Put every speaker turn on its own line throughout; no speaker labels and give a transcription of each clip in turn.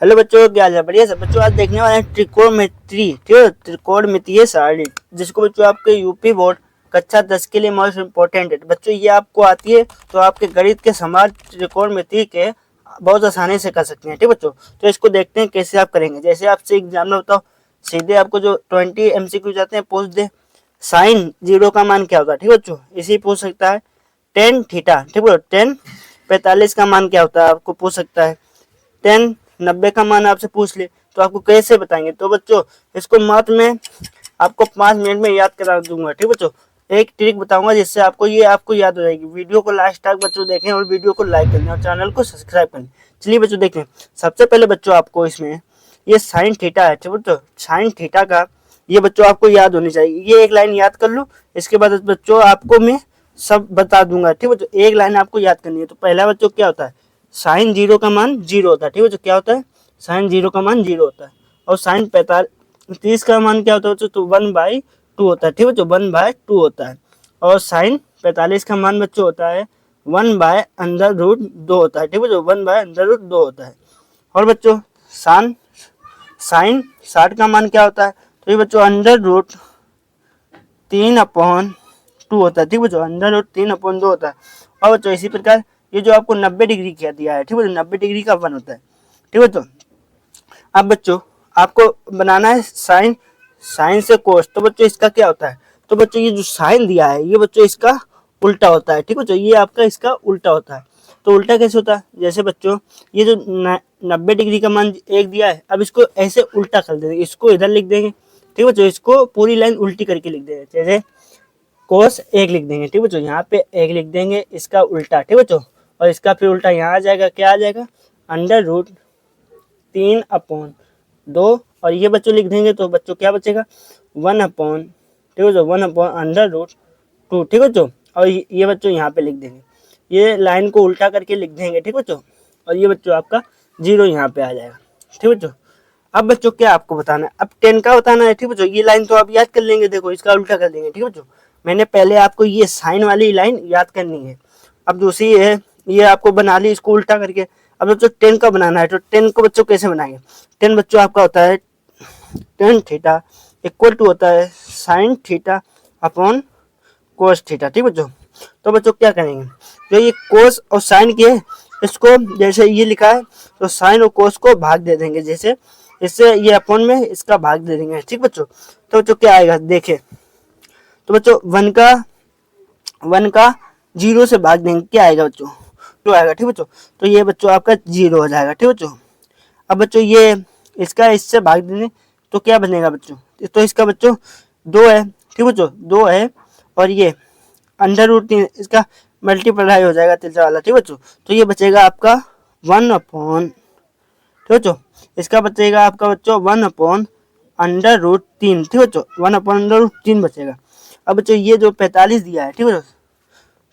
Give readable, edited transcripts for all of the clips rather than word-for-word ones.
Hello बच्चों, क्या हाल है? बढ़िया सब बच्चों। आज देखने वाले हैं त्रिकोणमिति, ठीक है, त्रिकोणमितीय सारणी, जिसको बच्चों आपके यूपी बोर्ड कक्षा 10 के लिए मोस्ट इम्पोर्टेंट है। बच्चों ये आपको आती है तो आपके गणित के समान त्रिकोणमिति के बहुत आसानी से कर सकते हैं, ठीक बच्चों। तो इसको देखते हैं कैसे आप करेंगे। जैसे आपसे एग्जाम में बताओ, सीधे आपको जो 20 MCQ जाते हैं पूछ दे, साइन जीरो का मान क्या होता है, ठीक बच्चों। इसी पूछ सकता है टेन थीटा, ठीक बच्चों। टेन 45 का मान क्या होता है आपको पूछ सकता है। 10 90 का मान आपसे पूछ ले तो आपको कैसे बताएंगे। तो बच्चों इसको मात्र में आपको 5 मिनट में याद करा दूंगा, ठीक बच्चों। एक ट्रिक बताऊंगा जिससे आपको याद हो जाएगी। वीडियो को लास्ट तक बच्चों देखें और वीडियो को लाइक करें और चैनल को सब्सक्राइब करें। चलिए बच्चों देखें। सबसे पहले बच्चों आपको इसमें ये साइन थीटा है, ठीक बच्चों। साइन थीटा का ये बच्चों आपको याद होनी चाहिए। ये एक लाइन याद कर लो, इसके बाद बच्चों आपको मैं सब बता दूंगा, ठीक बच्चों। एक लाइन आपको याद करनी है। तो पहला बच्चों क्या होता है, साइन जीरो का मान जीरो होता है, ठीक है बच्चों। क्या होता है, साइन जीरो का मान जीरो होता है। और साइन 45 का मान क्या होता है बच्चों, तो 1/2 होता है, ठीक है बच्चों। 1/2 होता है। और साइन 45 का मान बच्चों होता है 1/√2 होता है, ठीक है बच्चों। 1/√2 होता है। और बच्चों साइन 60 का मान क्या होता है, तो ये बच्चों √3/2 होता है, ठीक बच्चों। √3/2 होता है। और बच्चों इसी प्रकार ये जो आपको 90 डिग्री क्या दिया है, ठीक है, 90 डिग्री का 1 होता है, ठीक है बच्चों। अब बच्चों आपको बनाना है साइन, साइन से कोस। तो बच्चों इसका क्या होता है, तो बच्चों ये जो साइन दिया है ये बच्चों इसका उल्टा होता है, ठीक है बच्चों। ये आपका इसका उल्टा होता है। तो उल्टा कैसे होता है, जैसे बच्चों ये जो 90 डिग्री का मान एक दिया है, अब इसको ऐसे उल्टा कर देंगे, इसको इधर लिख देंगे, ठीक है बच्चों। इसको पूरी लाइन उल्टी करके लिख देंगे, जैसे कोस एक लिख देंगे, ठीक बच्चों। यहाँ पे एक लिख देंगे, इसका उल्टा, ठीक बच्चों। और इसका फिर उल्टा यहाँ आ जाएगा, क्या आ जाएगा, √3/2। और ये बच्चों लिख देंगे तो बच्चों क्या बचेगा, 1/, ठीक बच्चों, 1/√2, ठीक बच्चों। और ये बच्चों यहाँ पे लिख देंगे, ये लाइन को उल्टा करके लिख देंगे, ठीक बच्चों। और ये बच्चों आपका जीरो यहाँ पे आ जाएगा, ठीक बच्चों। अब बच्चों क्या आपको बताना है, अब 10 का बताना है, ठीक बच्चों। ये लाइन तो आप याद कर लेंगे, देखो इसका उल्टा कर देंगे, ठीक बच्चों। मैंने पहले आपको ये साइन वाली लाइन याद करनी है। अब दूसरी है, ये आपको बना ली इसको उल्टा करके। अब बच्चों 10 का बनाना है, तो 10 को बच्चों कैसे बनाएंगे। 10 बच्चों आपका होता है टेन थीटा इक्वल टू होता है sine theta upon cos theta, ठीक बच्चों। तो बच्चों क्या करेंगे, जो ये कोस और साइन के इसको जैसे ये लिखा है तो साइन और कोस को भाग दे देंगे, जैसे इससे ये अपॉन में इसका भाग दे देंगे, ठीक बच्चों। तो बच्चों क्या आएगा देखें, तो बच्चों वन का जीरो से भाग देंगे, क्या आएगा बच्चों, टू आएगा, ठीक बच्चों। तो ये बच्चों आपका जीरो हो जाएगा, ठीक बच्चों। अब बच्चों ये इसका इससे भाग देंगे तो क्या बनेगा बच्चों, तो इसका बच्चों 2 है, ठीक बच्चों, 2 है। और ये √3 इसका मल्टीप्लाई हो जाएगा तीसरा वाला, ठीक बच्चों। तो ये बचेगा आपका 1/, ठीक बच्चों। इसका बचेगा आपका बच्चों 1/√3, ठीक बच्चों, 1/√3 बचेगा। अब बच्चों ये जो 45 दिया है, ठीक बच्चों,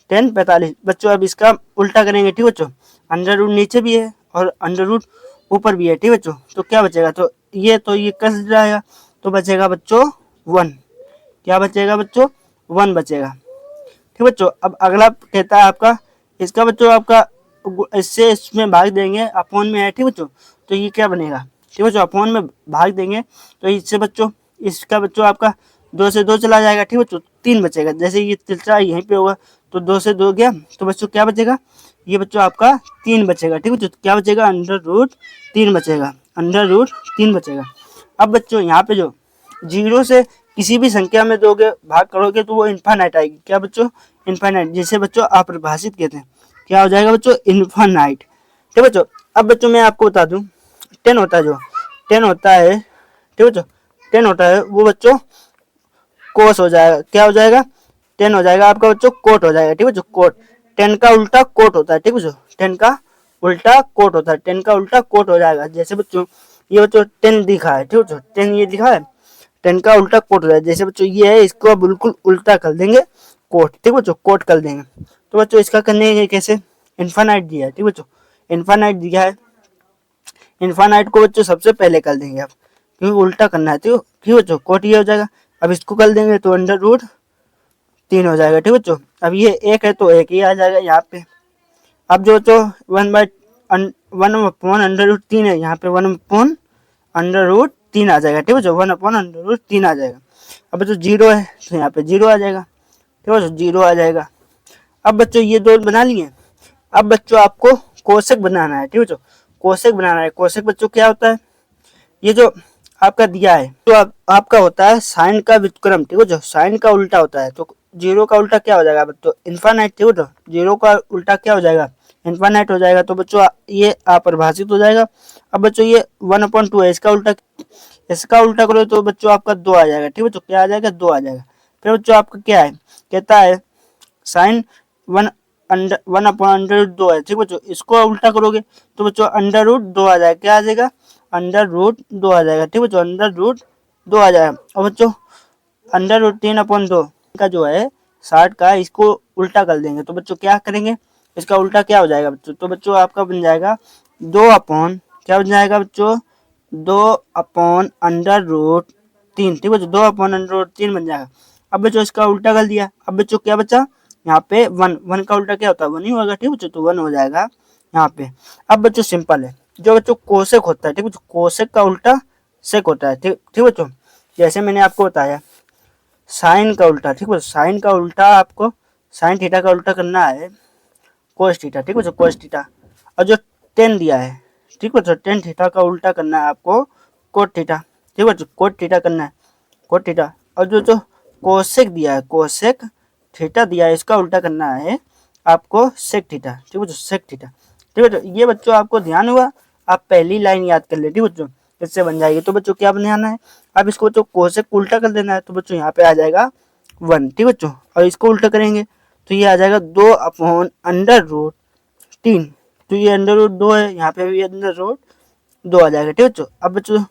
10 45 बच्चों, अब इसका उल्टा करेंगे, ठीक बच्चों। अंडर रूट नीचे भी है और अंडर रूट ऊपर भी है, ठीक बच्चों। तो क्या बचेगा, तो ये कस जाएगा, तो बचेगा बच्चों 1। क्या बचेगा बच्चों, 1 बचेगा, ठीक बच्चों। अब अगला कहता है आपका, इसका बच्चों आपका इससे इसमें भाग देंगे, अपॉन में है, ठीक बच्चों। तो ये क्या बनेगा, ठीक बच्चों, अपॉन में भाग देंगे तो इससे बच्चों इसका बच्चों आपका 2 से 2 चला जाएगा, ठीक बच्चों, 3 बचेगा। जैसे ये तीसरा यहीं पे होगा तो 2 से 2 गया, तो बच्चों क्या बचेगा, ये बच्चों आपका 3 बचेगा, ठीक बच्चों। क्या बचेगा, √3 बचेगा, √3 बचेगा। अब बच्चों यहाँ पे जो जीरो से किसी भी संख्या में दोगे भाग करोगे तो वो इन्फानाइट आएगी, क्या बच्चों, इन्फानाइट, जिसे बच्चों अपरिभाषित कहते हैं। क्या हो जाएगा बच्चों, इन्फानाइट, ठीक बच्चों। अब बच्चों मैं आपको बता दूं, 10 होता है, जो 10 होता है, ठीक बच्चों, 10 होता है वो बच्चों कोस हो जाएगा, क्या हो जाएगा, 10 हो जाएगा आपका बच्चों कोट हो जाएगा, ठीक बच्चों, कोट। 10 का उल्टा कोट होता है, ठीक बच्चों, 10 का उल्टा कोट होता है, 10 का उल्टा कोट हो जाएगा। जैसे बच्चों ये बच्चों 10 दिखा है, ठीक बच्चों, 10 ये दिखा है, 10 का उल्टा कोट हो जाएगा। जैसे बच्चों ये है, इसको बिल्कुल उल्टा कर देंगे, कोट, ठीक बच्चों, कोट कर देंगे। तो बच्चों इसका करने के कैसे, इन्फानाइट दिया है, ठीक बच्चों, इन्फानाइट दिया है। इन्फानाइट को बच्चों सबसे पहले कर देंगे आप, क्योंकि उल्टा करना है, ठीक बच्चों, कोट ये हो जाएगा। अब इसको कर देंगे तो √3 हो जाएगा, ठीक बच्चों। अब ये एक है तो एक ही आ जाएगा यहाँ पे। अब जो बच्चों 1/√3 है, यहाँ पे 1/√3 आ जाएगा। ठीक है बच्चों, 1/√3 आ जाएगा। अब बच्चों 0 है तो यहाँ पे 0 आ जाएगा। ठीक है बच्चों, 0 आ जाएगा। अब बच्चों ये दो बना लिए। अब बच्चों आपको कोशेक बनाना है। ठीक है बच्चों, कोशेक बनाना है। कोशेक बच्चों क्या होता है, ये जो आपका दिया है तो आपका होता है साइन का व्युत्क्रम। ठीक है जो साइन का उल्टा होता है, तो 0 का उल्टा क्या हो जाएगा बच्चों, इन्फानाइट। ठीक है तो 0 का उल्टा क्या हो जाएगा, इन्फानाइट हो जाएगा। तो बच्चों ये अपरिभाषित हो जाएगा। अब बच्चों ये 1/2 है, इसका उल्टा करो तो बच्चों आपका 2 आ जाएगा। ठीक है बच्चों, क्या आ जाएगा, 2 आ जाएगा। फिर बच्चों आपका क्या है, कहता है साइन 1/√2 है। ठीक है बच्चों, इसको उल्टा करोगे तो बच्चों √2 आ जाएगा। क्या आ जाएगा, √2 आ जाएगा। ठीक है बच्चों, √2 आ जाएगा। और बच्चों √3/2 का जो है 60 का, इसको उल्टा कर देंगे तो बच्चों क्या करेंगे, इसका उल्टा क्या हो जाएगा बच्चों, तो बच्चों आपका बन जाएगा 2 अपॉन, क्या बन जाएगा बच्चों, 2/√3। ठीक है बच्चों, 2/√3 बन जाएगा। अब बच्चों इसका उल्टा कर दिया। अब बच्चों क्या बचा, यहाँ पे 1 का उल्टा क्या होता है, 1 ही होगा। ठीक है बच्चों, तो 1 हो जाएगा यहाँ पे। अब बच्चों सिंपल है, जो बच्चों कोसेक होता है, ठीक है बच्चों, कोसेक का उल्टा सेक होता है। ठीक बच्चों, जैसे मैंने आपको बताया साइन का उल्टा। ठीक है, साइन का उल्टा आपको साइन थीटा का उल्टा करना है कोस थीटा। ठीक है, कोस थीटा। और जो टेन दिया है, ठीक है, टेन थीटा का उल्टा करना है आपको कोट थीटा। ठीक है, कोट थीटा करना है, कोट थीटा। और जो जो कोसेक दिया है, कोसेक थीटा दिया है, इसका उल्टा करना है आपको सेक थीटा। ठीक है, सेक थीटा। ठीक है, ये बच्चों आपको ध्यान हुआ। आप पहली लाइन याद कर ले, ठीक है बच्चों, इससे बन जाएगी। तो बच्चों क्या बनाना है, अब इसको बच्चों कोसेक उल्टा कर देना है। तो बच्चों यहाँ पे आ जाएगा 1। ठीक है बच्चों, और इसको उल्टा करेंगे तो ये आ जाएगा 2/√3। तो ये √2 है, यहाँ पे भी √2 आ जाएगा। ठीक है बच्चों, अब बच्चों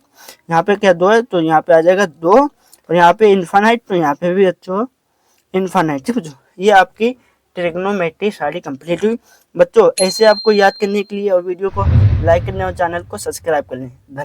यहाँ पे क्या 2 है तो यहाँ पे आ जाएगा 2, और यहाँ पे इन्फानाइट तो यहाँ पे भी बच्चों इन्फानाइट। ठीक है बच्चों, ये आपकी ट्रिग्नोमेट्री सारी कंप्लीट हुई। बच्चों ऐसे आपको याद करने के लिए और वीडियो को लाइक करने और चैनल को सब्सक्राइब करने। धन्यवाद।